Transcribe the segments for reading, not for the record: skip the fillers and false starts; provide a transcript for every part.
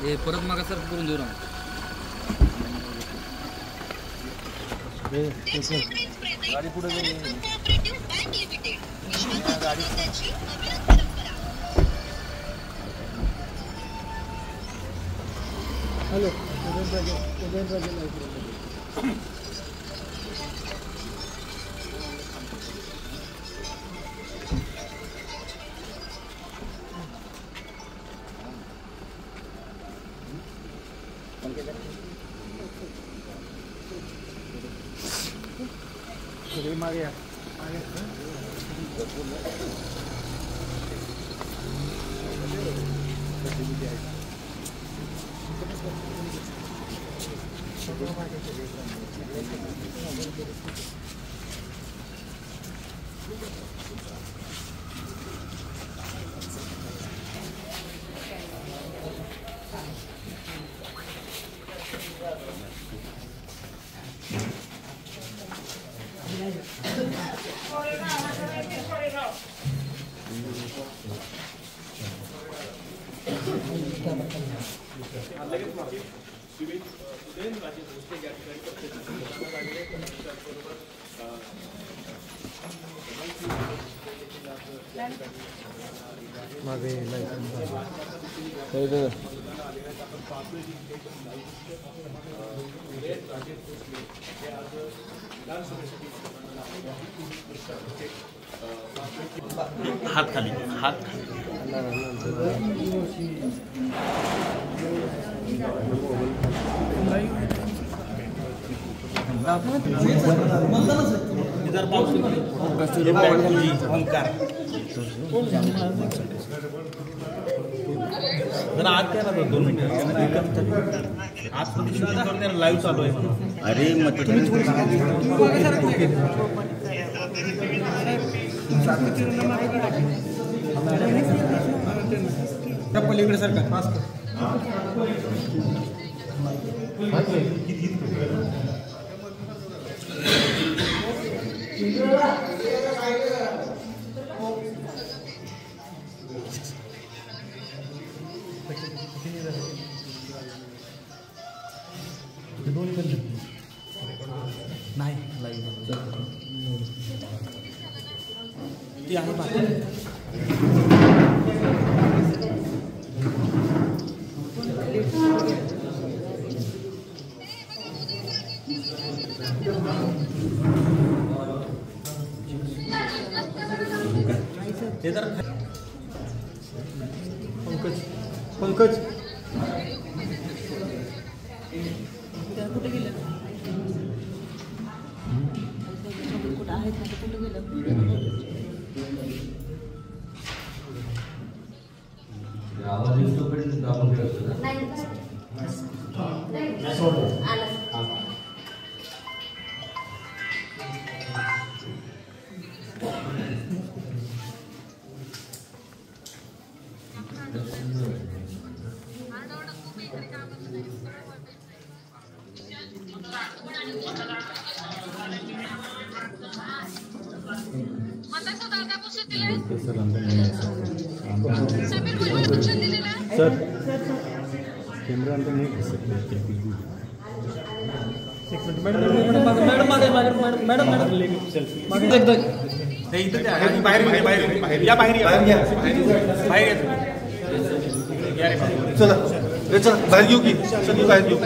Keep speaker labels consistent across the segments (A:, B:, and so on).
A: हे परत मागासारखं करून देऊ ना. गाडी पुढे हॅलो Maria. हात खाली हात जरा आत द्या ना 2 मिनिटं आज लाईव्ह चालू आहे. अरे मग त्या पलीकडे सरकार नाही लाईव्ह ती आहे बाकी पंकज कुठे गेलं कुठं आहेत कुठे गेलं सर कैमरा अंदर नहीं घुस सकते मैडम चला बाहेर घेऊ की सगळी बाहेर घेऊ.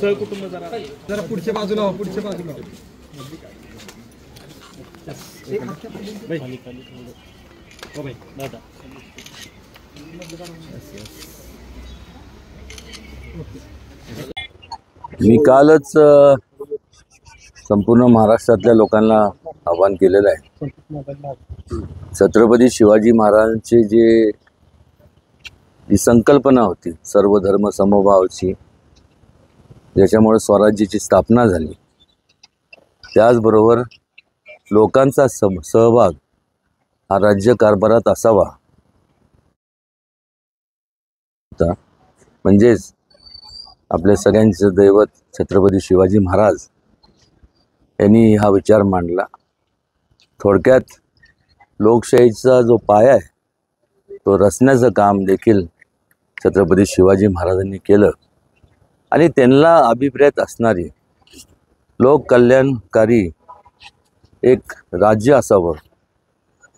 A: सहकुटुंब जरा पुढच्या बाजूला हो पुढच्या बाजूला दादा
B: मी कालच संपूर्ण महाराष्ट्रातल्या लोकांना आवाहन केलेलं आहे छत्रपती शिवाजी महाराजांचे जी संकल्पना होती सर्व धर्म समभावाची, ज्याच्यामुळे स्वराज्याची स्थापना झाली, त्याचबरोबर लोकांचा सहभाग हा राज्यकारभारात असावा, म्हणजेच आपल्या सगळ्यांचे दैवत छत्रपती शिवाजी महाराज यांनी हा विचार मांडला। थोडक्यात लोकशाहीचा जो पाया आहे तो रचण्याचं काम देखील छत्रपती शिवाजी महाराजांनी केलं आणि त्यांना अभिप्रेत असणारी लोककल्याणकारी एक राज्य असावं,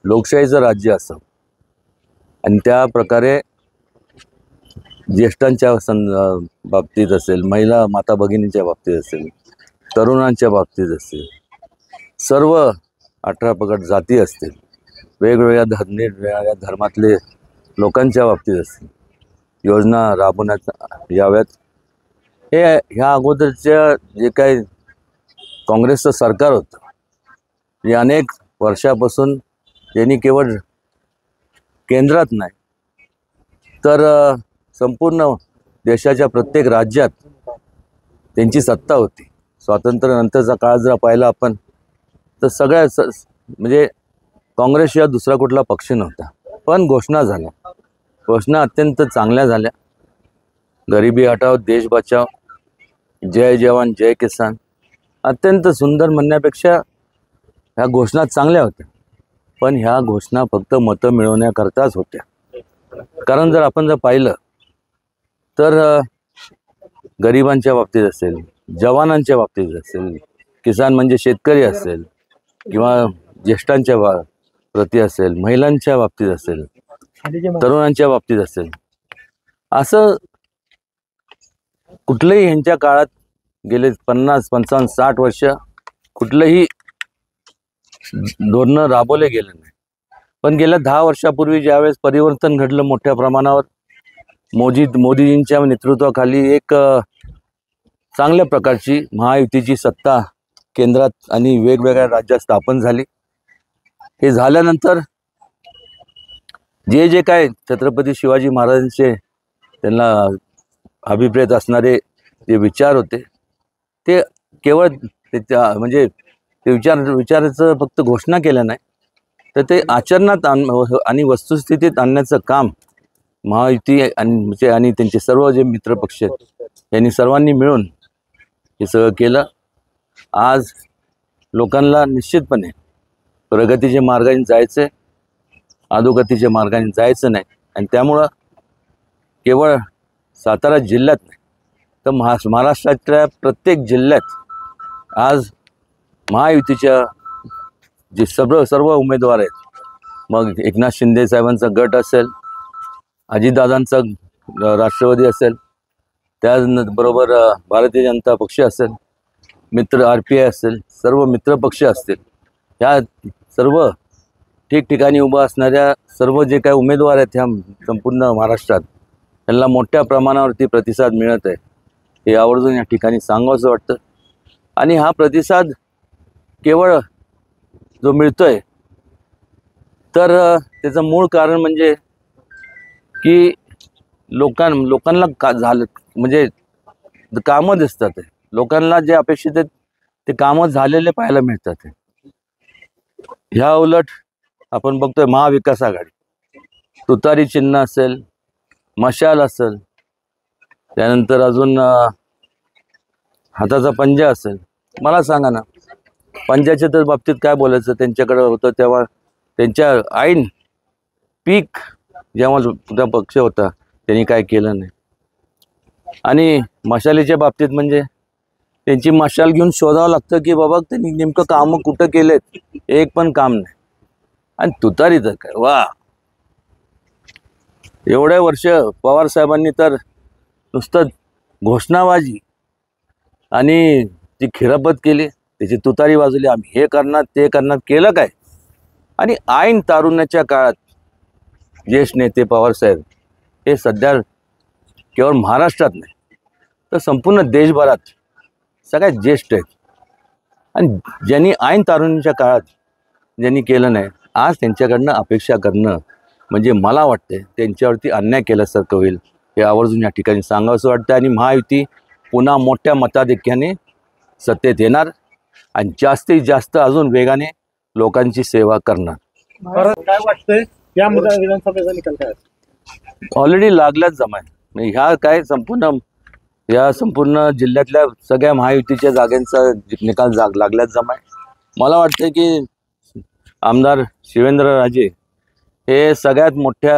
B: लोकशाहीचं राज्य असावं आणि त्या प्रकारे ज्येष्ठांच्या बाबतीत असेल, महिला माता भगिनींच्या बाबतीत असेल, तरुणांच्या बाबतीत असेल, सर्व 18 पगड जाती असतील, वेगवेगळ्या धर्मातले लोकांच्या बाबतीत असतील, योजना राबवण्यात याव्यात। ह्या अगोदरच्या जे काही काँग्रेसचं सरकार होतं, हे अनेक वर्षापासून यांनी केवळ केंद्रात नाही तर संपूर्ण देशाच्या प्रत्येक राज्यात त्यांची सत्ता होती। स्वातंत्र्यानंतरचा काळ जर पाहिला आपण तर सगळ्या म्हणजे काँग्रेसशिवाय दुसरा कुठला पक्ष नव्हता, पण घोषणा झाल्या, घोषणा अत्यंत चांगल्या झाल्या। गरिबी हटाओ देश बचाओ, जय जवान जय किसान, अत्यंत सुंदर म्हणण्यापेक्षा ह्या घोषणा चांगल्या होत्या, पण ह्या घोषणा फक्त मतं मिळवण्याकरताच होत्या। कारण जर आपण पाहिलं तर गरिबांच्या बाबतीत असेल, जवानांच्या बाबतीत असेल, किसान म्हणजे शेतकरी असेल किंवा ज्येष्ठांच्या प्रती असेल, महिलांच्या बाबतीत असेल, तरुणांच्या बाबतीत असेल, असं कुठलंही ह्यांच्या काळात गेले 50, 55, 60 वर्ष कुठलंही धोरण राबवले गेले नाही। पण गेल्या 10 वर्षापूर्वी ज्यावेळेस परिवर्तन घडलं मोठ्या प्रमाणावर, मोदीजींच्या नेतृत्वाखाली एक चांगल्या प्रकारची महायुतीची सत्ता केंद्रात आणि वेगवेगळ्या राज्यात स्थापन झाली। हे झाल्यानंतर जे काय छत्रपती शिवाजी महाराजांचे त्यांना अभिप्रेत असणारे जे विचार होते ते केवळ म्हणजे ते विचाराचं फक्त घोषणा केल्या नाही तर ते आचरणात आणि वस्तुस्थितीत आणण्याचं काम महायुती आणि त्यांचे सर्व जे मित्रपक्ष आहेत यांनी सर्वांनी मिळून हे सगळं केलं। आज लोकांना निश्चितपणे प्रगतीच्या मार्गाने जायचं, अधोगतीच्या मार्गाने जायचं नाही आणि त्यामुळं केवळ सातारा जिल्ह्यात नाही तर महाराष्ट्राच्या प्रत्येक जिल्ह्यात आज महायुतीच्या जे सर्व उमेदवार आहेत, मग एकनाथ शिंदे साहेबांचा गट असेल, अजितदादांचा राष्ट्रवादी असेल, त्याचबरोबर भारतीय जनता पक्ष असेल, मित्र RPI असेल, सर्व मित्रपक्ष असतील, ह्या सर्व ठिकठिकाणी उभा असणाऱ्या सर्व जे काही उमेदवार आहेत ह्या संपूर्ण महाराष्ट्रात त्यांना मोठ्या प्रमाणावरती प्रतिसाद मिळत आहे, हे आवर्जून या ठिकाणी सांगावंसं वाटतं। आणि हा प्रतिसाद केवळ जो मिळतोय तर त्याचं मूळ कारण म्हणजे की लोकांना झालं म्हणजे कामं दिसतात, लोकांना जे अपेक्षित आहेत ते कामं झालेले पाहायला मिळतात। ह्या उलट आपण बघतोय महाविकास आघाडी, तुतारी चिन्ह असेल, मशाल असेल, त्यानंतर अजून हाताचा पंजा असेल, मला सांगा ना पंजाच्या तर बाबतीत काय बोलायचं, त्यांच्याकडे होतं तेव्हा त्यांच्या ऐन पीक जेव्हा तुझा पक्ष होता त्यांनी काय केलं नाही। आणि मशालीच्या बाबतीत म्हणजे त्यांची मशाल घेऊन शोधावं लागतं की बाबा त्यांनी नेमकं कामं कुठं केलेत, एक पण काम नाही। आणि तुतारी तर काय वा, एवढे वर्ष पवार साहेबांनी तर नुसतं घोषणाबाजी आणि ती खिरापत केली, त्याची तुतारी वाजवली, आम्ही हे करणार ते करणार, केलं काय? आणि ऐन तारुण्याच्या काळात ज्येष्ठ नेते पवारसाहेब हे सध्या केवळ महाराष्ट्रात नाही तर संपूर्ण देशभरात सगळ्यात ज्येष्ठ आहेत आणि ज्यांनी ऐन तारुण्याच्या काळात ज्यांनी केलं नाही, आज त्यांच्याकडनं अपेक्षा करणं म्हणजे मला वाटते त्यांच्यावरती अन्याय केल्यासारखं होईल. हे आवर्जून या ठिकाणी सांगावंसं वाटतं. आणि महायुती पुन्हा मोठ्या मताधिक्याने सत्तेत येणार आणि जास्तीत जास्त अजून वेगाने लोकांची सेवा करणार.
C: काय वाटतंय या विधानसभेचा निकाल काय?
B: ऑलरेडी लागल्याच जमाय. म्हणजे ह्या काय संपूर्ण जिल्ह्यातल्या सगळ्या महायुतीच्या जागांचा निकाल लागल्याच जमाय. मला वाटतं की आमदार शिवेंद्रराजे हे सगळ्यात मोठ्या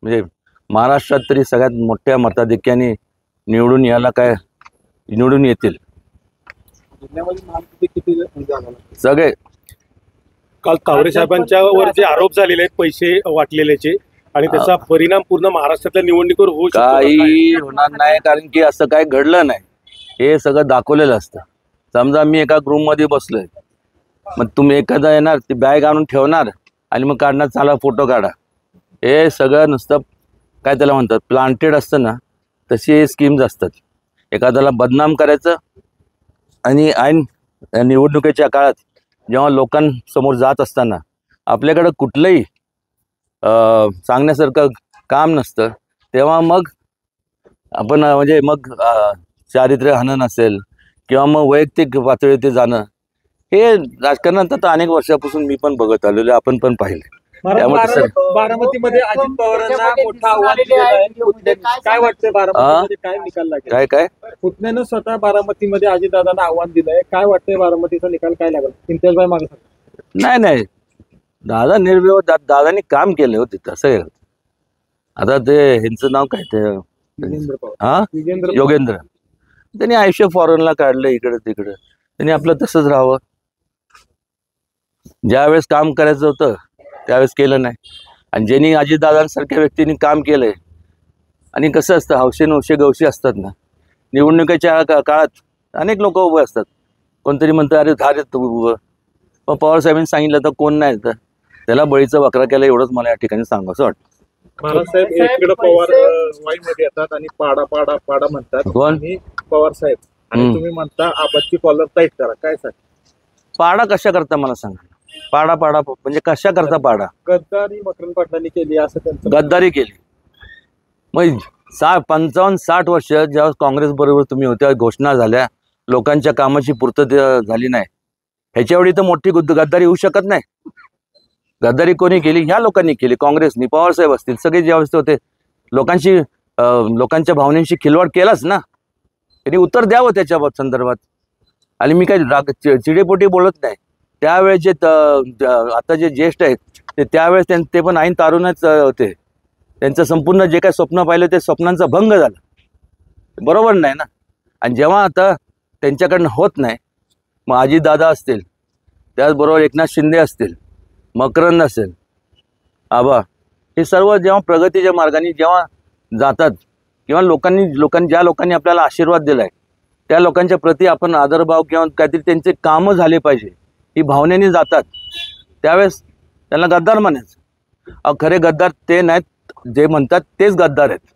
B: म्हणजे महाराष्ट्रात तरी सगळ्यात मोठ्या मताधिक्याने निवडून येतील. सगळे
C: काल तावरे साहेबांच्या वर जे आरोप झालेले आहेत पैसे वाटलेल्याचे आणि त्याचा परिणाम पूर्ण महाराष्ट्रातल्या निवडणुकीवर होऊ शकतो.
B: काही होणार नाही, कारण की असं काही घडलं नाही. हे सगळं दाखवलेलं असतं. समजा मी एका रूममध्ये बसलोय, मग तुम्ही एखादा येणार ती बॅग आणून ठेवणार आणि मग काढणार, चला फोटो काढा. हे सगळं नुसतं काय त्याला म्हणतात प्लांटेड असतं ना, तशी स्कीम्स असतात. एखाद्याला बदनाम करायचं आणि ऐन निवडणुकीच्या काळात जेव्हा लोकांसमोर जात असताना आपल्याकडं कुठलंही सांगण्यासारखं काम नसतं, तेव्हा मग आपण म्हणजे मग चारित्र्य हनन असेल किंवा मग वैयक्तिक पातळी ते जाणं, हे राजकारणात आता अनेक वर्षापासून मी पण बघत आलेलो, आपण पण पाहिले.
C: बारामतीमध्ये अजित पवारांना मोठं आव्हान दिलेलं आहे. काय वाटतंय बारामतीमध्ये काय निकाल लागेल?
B: काय
C: पुतण्यानं स्वतः बारामतीमध्ये अजितदादांना आव्हान दिलंय. काय वाटतंय बारामतीचा निकाल काय लागेल? इम्तियाजभाई मागे सांगा.
B: नाही दादा निर्भय दादानी काम केलं होते तसं. आता ते ह्यांचं नाव काय ते योगेंद्र, त्यांनी आयुष्य फॉरेनला काढलं इकडे तिकडे. त्यांनी आपलं तसंच राहावं. ज्यावेळेस काम करायचं होतं त्यावेळेस केलं नाही. आणि ज्यांनी अजितदादांसारख्या व्यक्तींनी काम केलंय, आणि कसं असतं हौशे गवशी असतात ना, निवडणुकीच्या काळात अनेक लोक उभे असतात. कोणतरी म्हणतं अरे धार येत उभं, मग पवार साहेबांनी सांगितलं तर कोण नाही तर त्याला बळीचा वक्रा केला. एवढंच मला या ठिकाणी सांगावंसं वाटतं.
C: महाराजसाहेब इकडे पवार वाईमध्ये येतात आणि पाडा पाडा पाडा म्हणतात.
B: कोण?
C: पवार साहेब. आणि तुम्ही म्हणता आबादची कॉलर टाईट करा. काय सांग?
B: पाडा कशा करता मला सांगा. पाडा म्हणजे कशा करता पाडा?
C: गद्दारी मकरंद पाटलांनी केली असं त्यांचं.
B: गद्दारी केली. मग 55-60 वर्ष जेव्हा काँग्रेस बरोबर तुम्ही होत्या, घोषणा झाल्या, लोकांच्या कामाची पूर्तता झाली नाही, ह्याच्यावेळी तर मोठी गद्दारी होऊ शकत नाही. गद्दारी कोणी केली? ह्या लोकांनी केली, काँग्रेसनी. पवार साहेब असतील, सगळे ज्यावेळेस होते लोकांच्या भावनांशी खिलवाड केलाच ना. त्यांनी उत्तर द्यावं त्याच्या संदर्भात. आणि मी काही चिडेपोटी बोलत नाही. त्यावेळेस जे आता जे ज्येष्ठ आहेत ते त्यावेळेस ते पण ऐन तारुणच होते. त्यांचं संपूर्ण जे काही स्वप्न पाहिलं ते स्वप्नांचा भंग झाला. बरोबर नाही ना. आणि जेव्हा आता त्यांच्याकडनं होत नाही, मग अजितदादा असतील, त्याचबरोबर एकनाथ शिंदे असतील, मकरंद असेल, आबा, हे सर्व जेव्हा प्रगतीच्या मार्गाने जेव्हा जातात, किंवा ज्या लोकांनी आपल्याला आशीर्वाद दिलाय त्या लोकांच्या प्रती आपण आदरभाव किंवा काहीतरी त्यांचे कामं झाले पाहिजे ही भावनेने जातात, त्यावेळेस त्यांना गद्दार म्हणायचं. खरे गद्दार ते नाहीत, जे म्हणतात तेच गद्दार आहेत.